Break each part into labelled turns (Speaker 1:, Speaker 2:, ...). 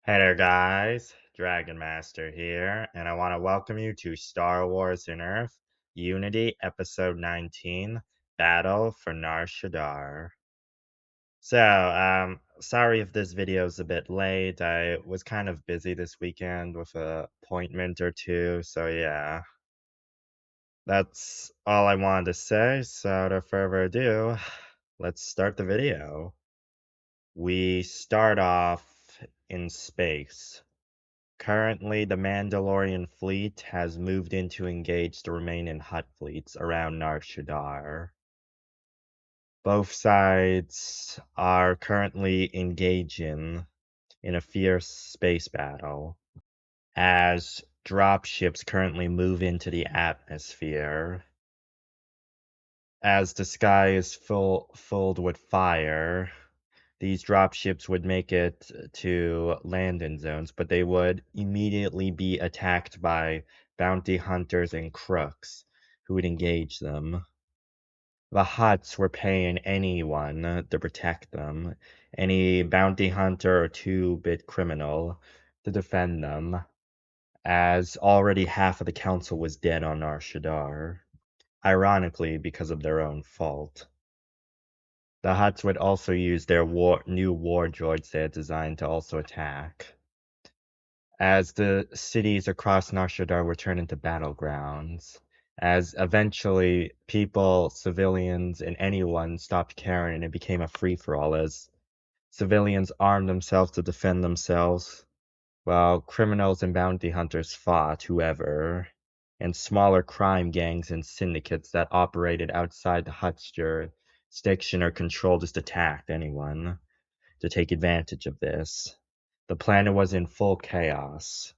Speaker 1: Hey there, guys. Dragon Master here, and I want to welcome you to Star Wars in Earth Unity Episode 19 Battle for Nar Shaddaa. Sorry if this video is a bit late. I was kind of busy this weekend with an appointment or two, so yeah. That's all I wanted to say, so without further ado, let's start the video. We start off in space. Currently, the Mandalorian fleet has moved in to engage the remaining Hutt fleets around Nar Shaddaa. Both sides are currently engaging in a fierce space battle as dropships currently move into the atmosphere. As the sky is filled with fire, these dropships would make it to landing zones, but they would immediately be attacked by bounty hunters and crooks who would engage them. The Hutts were paying anyone to protect them, any bounty hunter or two-bit criminal to defend them, as already half of the council was dead on Nar Shaddaa, ironically because of their own fault. The Hutts would also use their new war droids they had designed to also attack. As the cities across Nar Shaddaa were turned into battlegrounds, as eventually people, civilians, and anyone stopped caring and it became a free-for-all as civilians armed themselves to defend themselves, while criminals and bounty hunters fought whoever, and smaller crime gangs and syndicates that operated outside the Hutt's jurisdiction or control just attacked anyone to take advantage of this. The planet was in full chaos.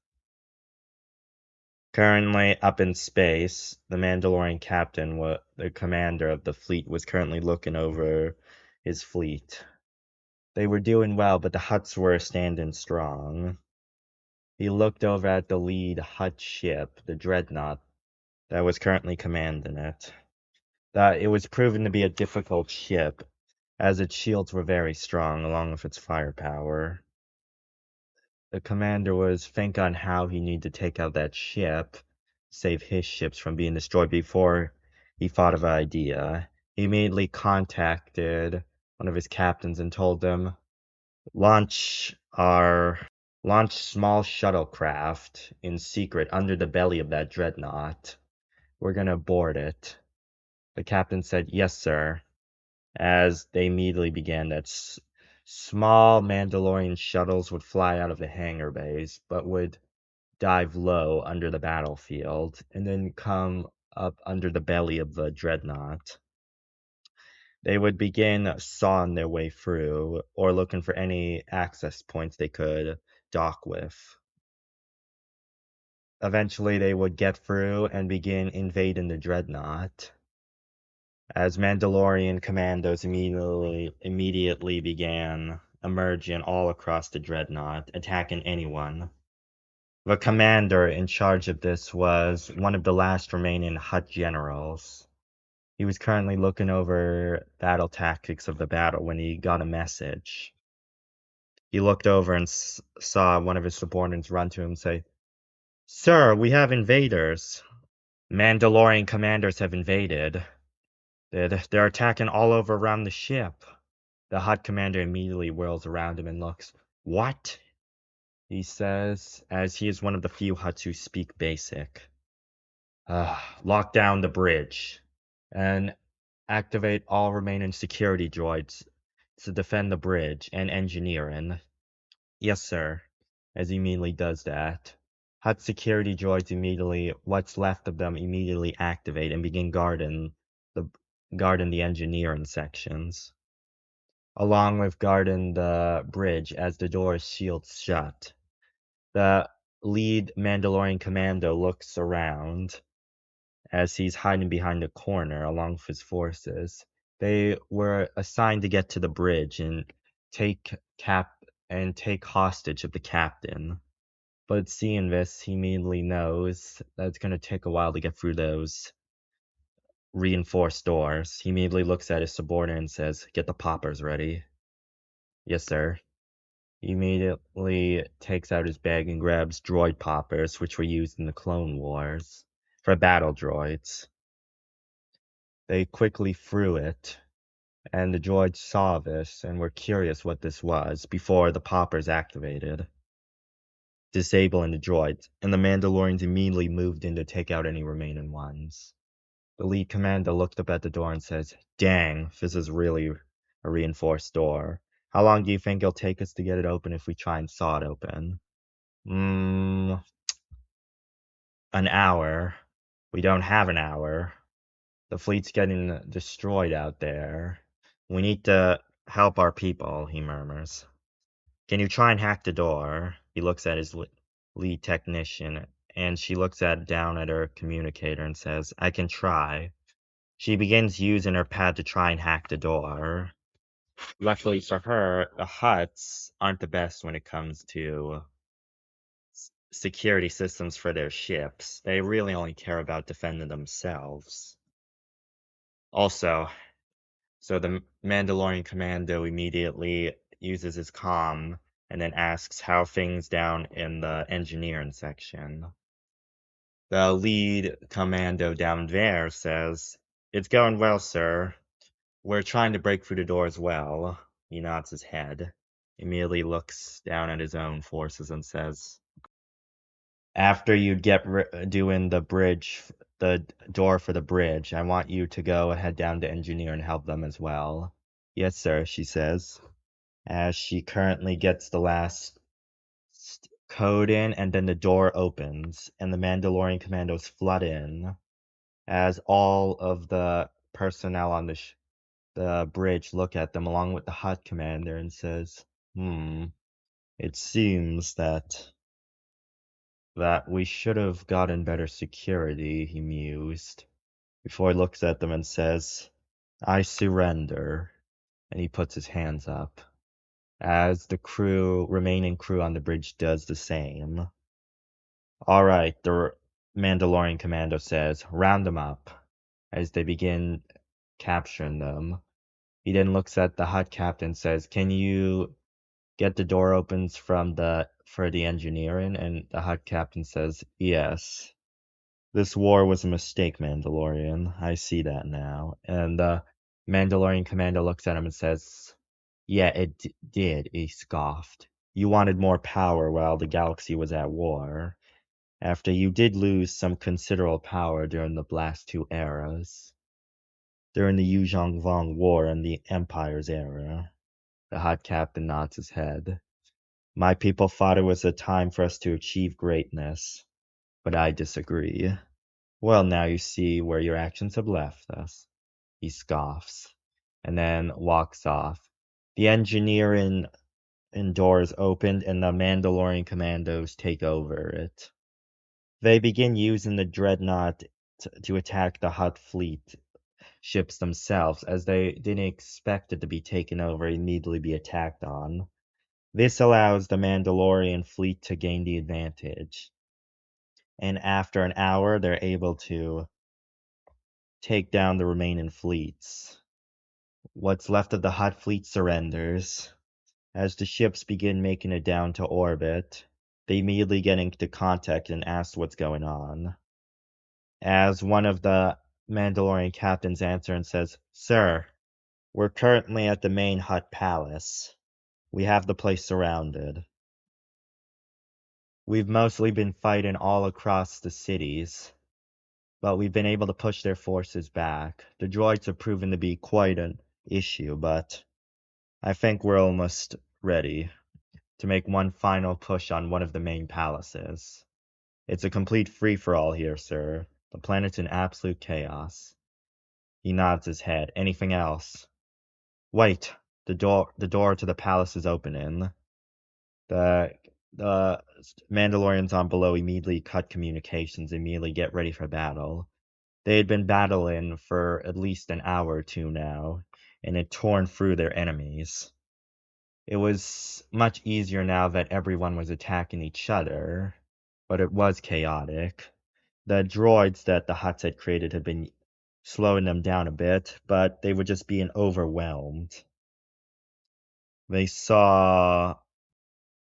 Speaker 1: Currently up in space, the Mandalorian captain, the commander of the fleet, was currently looking over his fleet. They were doing well, but the Hutts were standing strong. He looked over at the lead Hutt ship, the Dreadnought, that was currently commanding it. That it was proven to be a difficult ship, as its shields were very strong, along with its firepower. The commander was thinking on how he needed to take out that ship, save his ships from being destroyed before he thought of an idea. He immediately contacted one of his captains and told them, launch small shuttlecraft in secret under the belly of that dreadnought. We're gonna board it. The captain said, yes, sir, as they immediately began that small Mandalorian shuttles would fly out of the hangar bays, but would dive low under the battlefield, and then come up under the belly of the dreadnought. They would begin sawing their way through, or looking for any access points they could dock with. Eventually, they would get through and begin invading the dreadnought, as Mandalorian commandos immediately began emerging all across the dreadnought, attacking anyone. The commander in charge of this was one of the last remaining Hutt generals. He was currently looking over battle tactics of the battle when he got a message. He looked over and saw one of his subordinates run to him and say, sir, we have invaders. Mandalorian commanders have invaded. They're attacking all over around the ship. The Hutt commander immediately whirls around him and looks. What? He says, as he is one of the few Hutts who speak basic. Lock down the bridge and activate all remaining security droids to defend the bridge and engineering. Yes, sir. As he immediately does that. Hutt security droids immediately, what's left of them immediately activate and begin guarding the engineering sections, along with guarding the bridge as the doors shields shut. The lead Mandalorian commando looks around as he's hiding behind a corner along with his forces. They were assigned to get to the bridge and take hostage of the captain. But seeing this, he immediately knows that it's going to take a while to get through those reinforced doors. He immediately looks at his subordinate and says, get the poppers ready. Yes, sir. He immediately takes out his bag and grabs droid poppers, which were used in the Clone Wars for battle droids. They quickly threw it, and the droids saw this and were curious what this was before the poppers activated, disabling the droids, and the Mandalorians immediately moved in to take out any remaining ones. The lead commander looked up at the door and says, "Dang, this is really a reinforced door. How long do you think it'll take us to get it open if we try and saw it open?" An hour. We don't have an hour. The fleet's getting destroyed out there. We need to help our people, he murmurs. Can you try and hack the door? He looks at his lead technician, and she looks down at her communicator and says, "I can try." She begins using her pad to try and hack the door. Luckily for her, the Hutts aren't the best when it comes to security systems for their ships. They really only care about defending themselves. Also, so the Mandalorian commando immediately uses his comm and then asks how things down in the engineering section. The lead commando down there says, "It's going well, sir. We're trying to break through the door as well." He nods his head, immediately looks down at his own forces and says, "After you get doing the bridge, the door for the bridge, I want you to go head down to engineer and help them as well." "Yes, sir," she says, as she currently gets the last code in, and then the door opens, and the Mandalorian commandos flood in, as all of the personnel on the bridge look at them along with the Hutt commander and says, it seems that we should have gotten better security," he mused, before he looks at them and says, "I surrender," and he puts his hands up, as the remaining crew on the bridge does the same. "All right," the Mandalorian commando says, "round them up," as they begin capturing them. He then looks at the Hutt captain and says, "Can you get the door opens for the engineering?" And the Hutt captain says, "Yes. This war was a mistake, Mandalorian. I see that now." And the Mandalorian commander looks at him and says, "Yeah, it did," he scoffed. "You wanted more power while the galaxy was at war. After you did lose some considerable power during the last two eras. During the Yuzhong Vong War and the Empire's era." The Hutt captain nods his head. "My people thought it was a time for us to achieve greatness, but I disagree." "Well, now you see where your actions have left us," he scoffs, and then walks off. The engineering door is opened, and the Mandalorian commandos take over it. They begin using the dreadnought to attack the Hutt fleet ships themselves, as they didn't expect it to be taken over and immediately be attacked on. This allows the Mandalorian fleet to gain the advantage, and after an hour, they're able to take down the remaining fleets. What's left of the Hutt fleet surrenders. As the ships begin making it down to orbit, they immediately get into contact and ask what's going on. As one of the Mandalorian captains answers and says, "Sir, we're currently at the main Hutt palace. We have the place surrounded. We've mostly been fighting all across the cities, but we've been able to push their forces back. The droids have proven to be quite an issue, but I think we're almost ready to make one final push on one of the main palaces. It's a complete free-for-all here, sir. The planet's in absolute chaos." He nods his head. "Anything else?" "Wait, the door to the palace is opening." The the Mandalorians on below immediately cut communications, immediately get ready for battle. They had been battling for at least an hour or two now, and had torn through their enemies. It was much easier now that everyone was attacking each other, but it was chaotic. The droids that the Hutts had created had been slowing them down a bit, but they were just being overwhelmed. They saw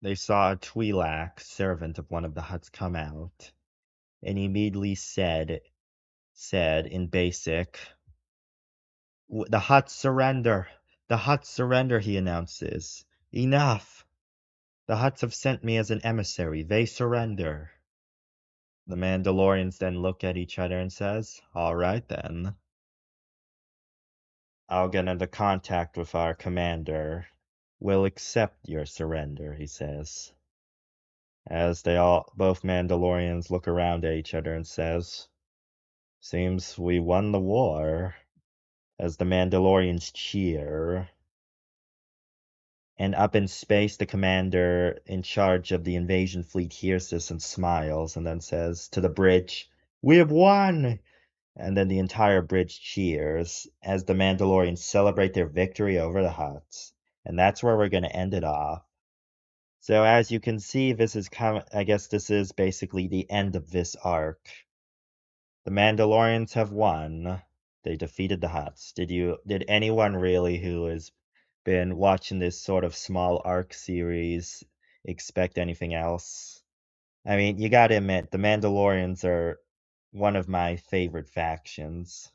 Speaker 1: They saw a Twi'lek, servant of one of the huts, come out, and he immediately said in basic, "The huts surrender! The huts surrender," he announces. "Enough! The huts have sent me as an emissary. They surrender." The Mandalorians then look at each other and says, "All right then. I'll get into contact with our commander. We'll accept your surrender," he says. As both Mandalorians look around at each other and says, "Seems we won the war." As the Mandalorians cheer. And up in space, the commander in charge of the invasion fleet hears this and smiles and then says to the bridge, "We have won!" And then the entire bridge cheers as the Mandalorians celebrate their victory over the Hutts. And that's where we're going to end it off. So as you can see, I guess this is basically the end of this arc. The Mandalorians have won. They defeated the Hutts. Did anyone really who has been watching this sort of small arc series expect anything else? I mean, you gotta admit, the Mandalorians are one of my favorite factions.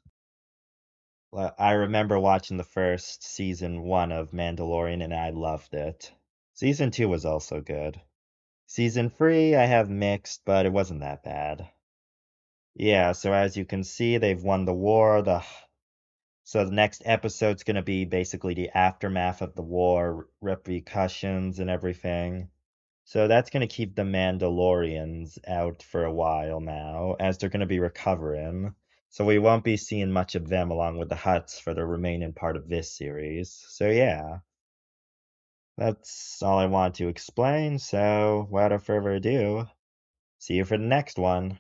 Speaker 1: I remember watching the first season 1 of Mandalorian and I loved it. Season 2 was also good. Season 3 I have mixed, but it wasn't that bad. Yeah, so as you can see, they've won the war. So the next episode's gonna be basically the aftermath of the war, repercussions and everything. So that's gonna keep the Mandalorians out for a while now, as they're gonna be recovering. So we won't be seeing much of them along with the Hutts for the remaining part of this series. So yeah, that's all I want to explain. So without further ado, see you for the next one.